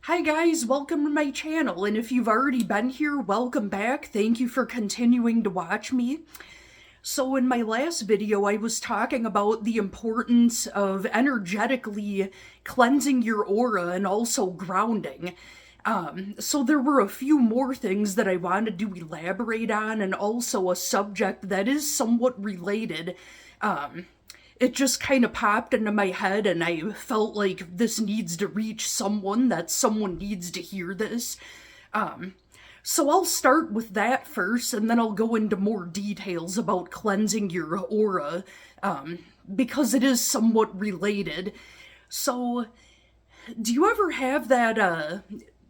Hi guys, welcome to my channel, and if you've already been here, welcome back. Thank you for continuing to watch me. So in my last video, I was talking about the importance of energetically cleansing your aura and also grounding. So there were a few more things that I wanted to elaborate on, and also a subject that is somewhat related. It just kind of popped into my head, and I felt like this needs to reach someone, that someone needs to hear this. So I'll start with that first, and then I'll go into more details about cleansing your aura, because it is somewhat related. So, do you ever have that,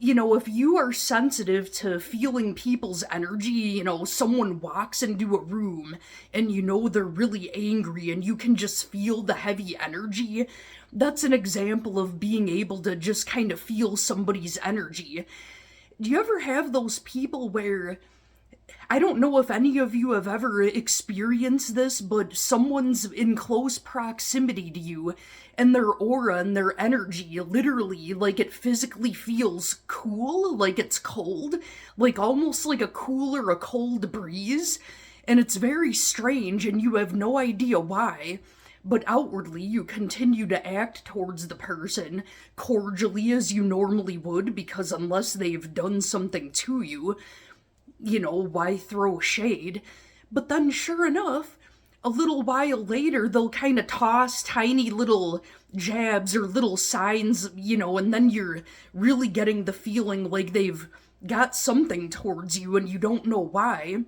if you are sensitive to feeling people's energy, someone walks into a room and they're really angry and you can just feel the heavy energy, that's an example of being able to just kind of feel somebody's energy. Do you ever have those people where, I don't know if any of you have ever experienced this, but someone's in close proximity to you and their aura and their energy, literally, like it physically feels cool, like it's cold, like almost like a cool or a cold breeze, and it's very strange and you have no idea why. But outwardly, you continue to act towards the person cordially as you normally would, because unless they've done something to you, why throw shade? But then, sure enough, a little while later, they'll kind of toss tiny little jabs or little signs, and then you're really getting the feeling like they've got something towards you and you don't know why.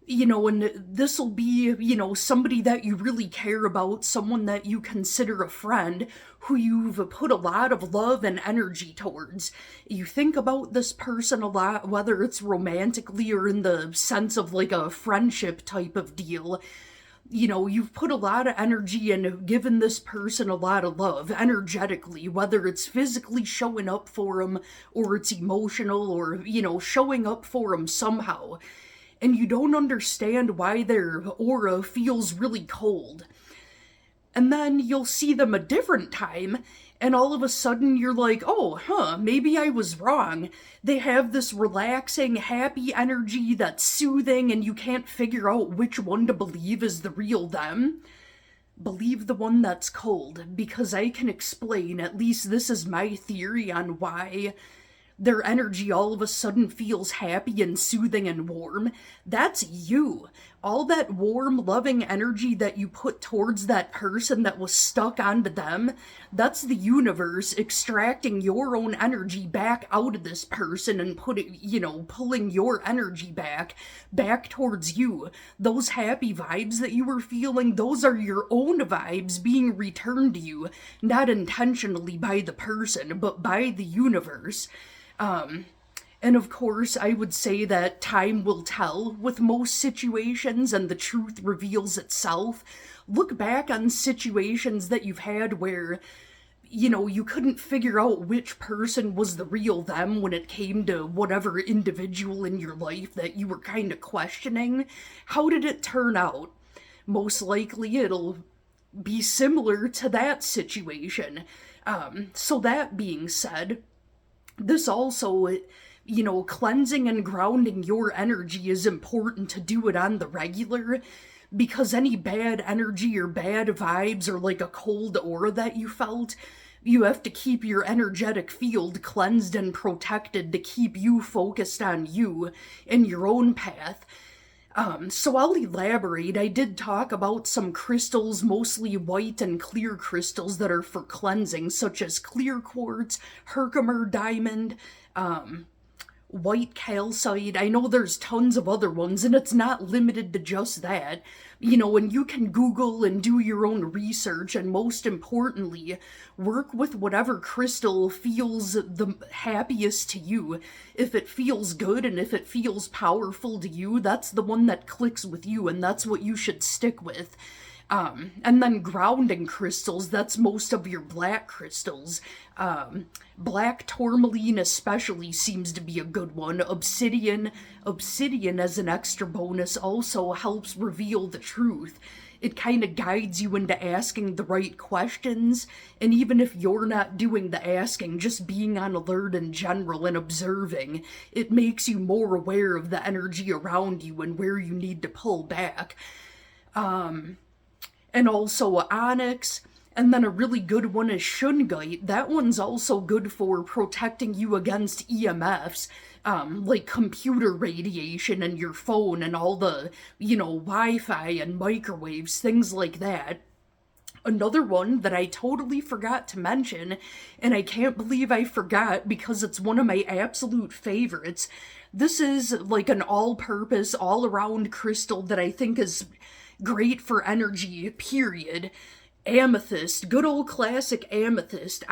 And this will be, somebody that you really care about, someone that you consider a friend, who you've put a lot of love and energy towards. You think about this person a lot, whether it's romantically or in the sense of like a friendship type of deal. You've put a lot of energy and given this person a lot of love energetically, whether it's physically showing up for them or it's emotional or, showing up for them somehow. And you don't understand why their aura feels really cold. And then you'll see them a different time, and all of a sudden you're like, maybe I was wrong. They have this relaxing, happy energy that's soothing, and you can't figure out which one to believe is the real them. Believe the one that's cold, because I can explain, at least this is my theory on why their energy all of a sudden feels happy and soothing and warm. That's you. All that warm, loving energy that you put towards that person that was stuck onto them, that's the universe extracting your own energy back out of this person and pulling your energy back towards you. Those happy vibes that you were feeling, those are your own vibes being returned to you, not intentionally by the person, but by the universe. And of course, I would say that time will tell with most situations and the truth reveals itself. Look back on situations that you've had where, you couldn't figure out which person was the real them when it came to whatever individual in your life that you were kind of questioning. How did it turn out? Most likely it'll be similar to that situation. So that being said, this also, cleansing and grounding your energy is important to do it on the regular, because any bad energy or bad vibes or like a cold aura that you felt, you have to keep your energetic field cleansed and protected to keep you focused on you and your own path. So I'll elaborate. I did talk about some crystals, mostly white and clear crystals that are for cleansing, such as clear quartz, Herkimer diamond, white calcite. I know there's tons of other ones, and it's not limited to just that. And you can Google and do your own research, and most importantly, work with whatever crystal feels the happiest to you. If it feels good and if it feels powerful to you, that's the one that clicks with you, and that's what you should stick with. And then grounding crystals, that's most of your black crystals. Black tourmaline especially seems to be a good one. Obsidian as an extra bonus also helps reveal the truth. it kind of guides you into asking the right questions. And even if you're not doing the asking, just being on alert in general and observing, it makes you more aware of the energy around you and where you need to pull back. And also onyx. And then a really good one is shungite. That one's also good for protecting you against EMFs, like computer radiation and your phone and all the, Wi-Fi and microwaves, things like that. Another one that I totally forgot to mention, and I can't believe I forgot because it's one of my absolute favorites. This is like an all-purpose, all-around crystal that I think is great for energy, period. Amethyst, good old classic amethyst.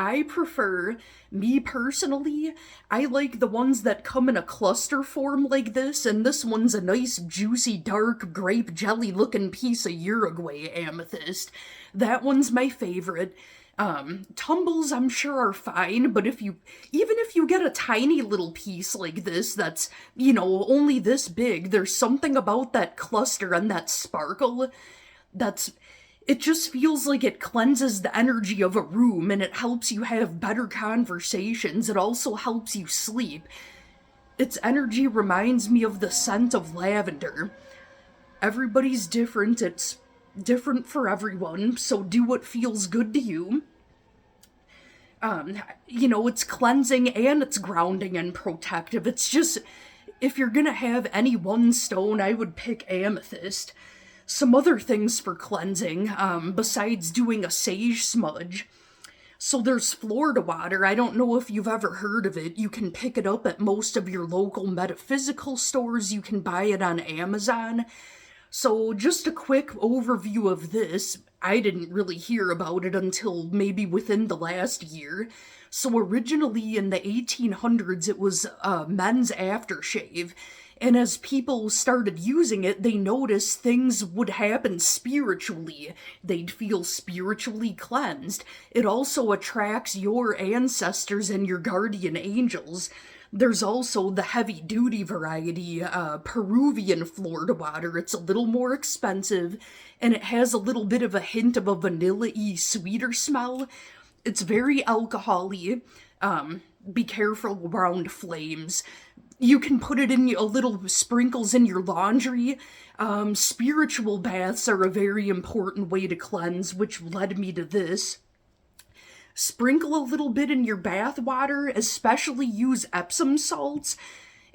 Me personally, I like the ones that come in a cluster form like this, and this one's a nice, juicy, dark, grape jelly looking piece of Uruguay amethyst. That one's my favorite. Tumbles, I'm sure, are fine, but even if you get a tiny little piece like this that's, only this big, there's something about that cluster and that sparkle it just feels like it cleanses the energy of a room, and it helps you have better conversations. It also helps you sleep. Its energy reminds me of the scent of lavender. Everybody's different. It's different for everyone, so do what feels good to you. It's cleansing and it's grounding and protective. It's just, if you're gonna have any one stone, I would pick amethyst. Some other things for cleansing, besides doing a sage smudge. So there's Florida water. I don't know if you've ever heard of it. You can pick it up at most of your local metaphysical stores. You can buy it on Amazon. So just a quick overview of this. I didn't really hear about it until maybe within the last year. So originally in the 1800s, it was men's aftershave. And as people started using it, they noticed things would happen spiritually. They'd feel spiritually cleansed. It also attracts your ancestors and your guardian angels. There's also the heavy-duty variety, Peruvian Florida water. It's a little more expensive, and it has a little bit of a hint of a vanilla-y sweeter smell. It's very alcohol-y. Be careful around flames. You can put it in a little sprinkles in your laundry. Spiritual baths are a very important way to cleanse, which led me to this. Sprinkle a little bit in your bath water, especially use Epsom salts,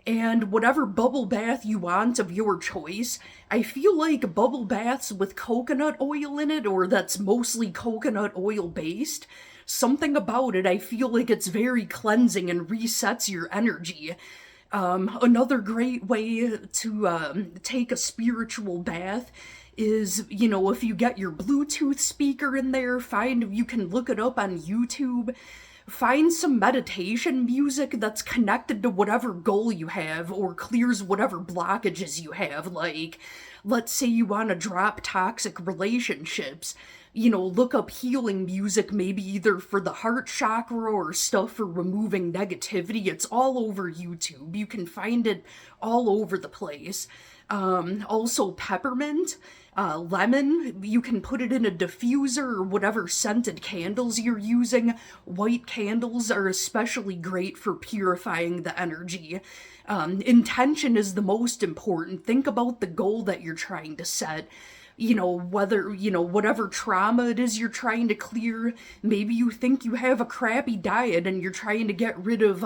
and whatever bubble bath you want of your choice. I feel like bubble baths with coconut oil in it, or that's mostly coconut oil based, something about it, I feel like it's very cleansing and resets your energy. Another great way to take a spiritual bath is, if you get your Bluetooth speaker in there, you can look it up on YouTube, find some meditation music that's connected to whatever goal you have or clears whatever blockages you have. Like, let's say you want to drop toxic relationships. Look up healing music, maybe either for the heart chakra or stuff for removing negativity. It's all over YouTube. You can find it all over the place. Also peppermint, lemon, you can put it in a diffuser or whatever scented candles you're using. White candles are especially great for purifying the energy. Intention is the most important. Think about the goal that you're trying to set. Whatever trauma it is you're trying to clear. Maybe you think you have a crappy diet and you're trying to get rid of,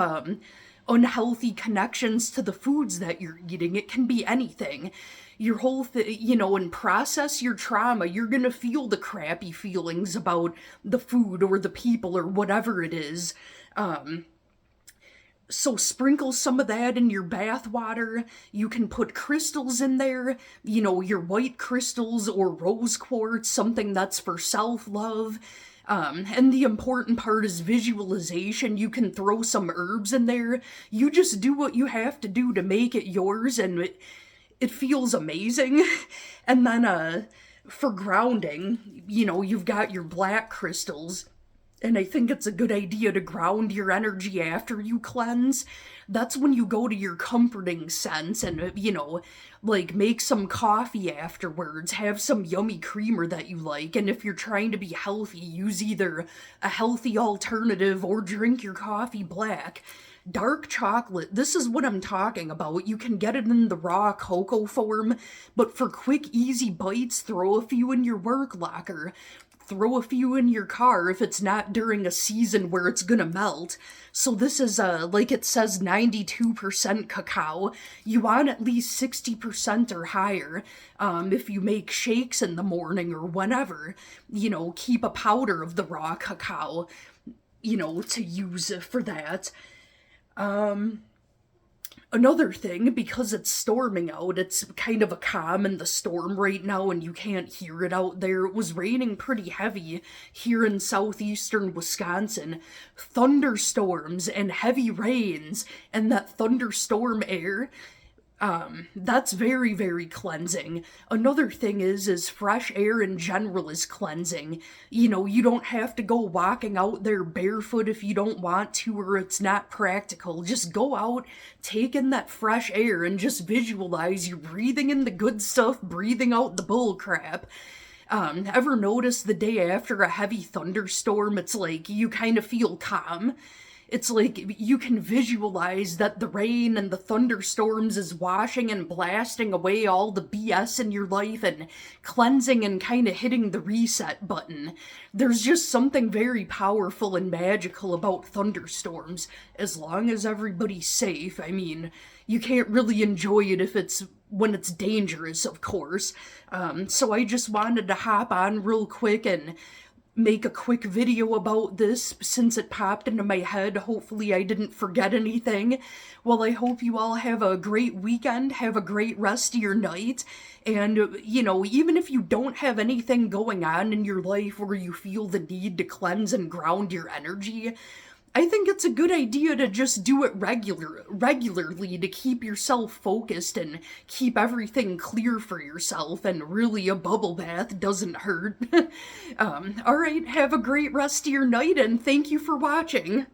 unhealthy connections to the foods that you're eating. It can be anything. Your whole and process your trauma. You're gonna feel the crappy feelings about the food or the people or whatever it is. So sprinkle some of that in your bath water. You can put crystals in there, your white crystals or rose quartz, something that's for self-love. And the important part is visualization. You can throw some herbs in there. You just do what you have to do to make it yours, and it feels amazing. And then, for grounding, you've got your black crystals. And I think it's a good idea to ground your energy after you cleanse. That's when you go to your comforting sense and, like make some coffee afterwards, have some yummy creamer that you like. And if you're trying to be healthy, use either a healthy alternative or drink your coffee black. Dark chocolate, this is what I'm talking about. You can get it in the raw cocoa form, but for quick, easy bites, throw a few in your work locker. Throw a few in your car if it's not during a season where it's gonna melt. So this is, like it says, 92% cacao. You want at least 60% or higher. If you make shakes in the morning or whenever, keep a powder of the raw cacao, to use for that. Another thing, because it's storming out, it's kind of a calm in the storm right now and you can't hear it out there. It was raining pretty heavy here in southeastern Wisconsin. Thunderstorms and heavy rains and that thunderstorm air. That's very, very cleansing. Another thing is fresh air in general is cleansing. You don't have to go walking out there barefoot if you don't want to or it's not practical. Just go out, take in that fresh air, and just visualize you breathing in the good stuff, breathing out the bull crap. Ever notice the day after a heavy thunderstorm, it's like you kind of feel calm? It's like you can visualize that the rain and the thunderstorms is washing and blasting away all the BS in your life and cleansing and kind of hitting the reset button. There's just something very powerful and magical about thunderstorms, as long as everybody's safe. I mean, you can't really enjoy it if it's when it's dangerous, of course. So I just wanted to hop on real quick and make a quick video about this since it popped into my head. Hopefully I didn't forget anything. Well, I hope you all have a great weekend, have a great rest of your night, and, even if you don't have anything going on in your life where you feel the need to cleanse and ground your energy, I think it's a good idea to just do it regularly to keep yourself focused and keep everything clear for yourself, and really a bubble bath doesn't hurt. Alright, have a great rest of your night and thank you for watching.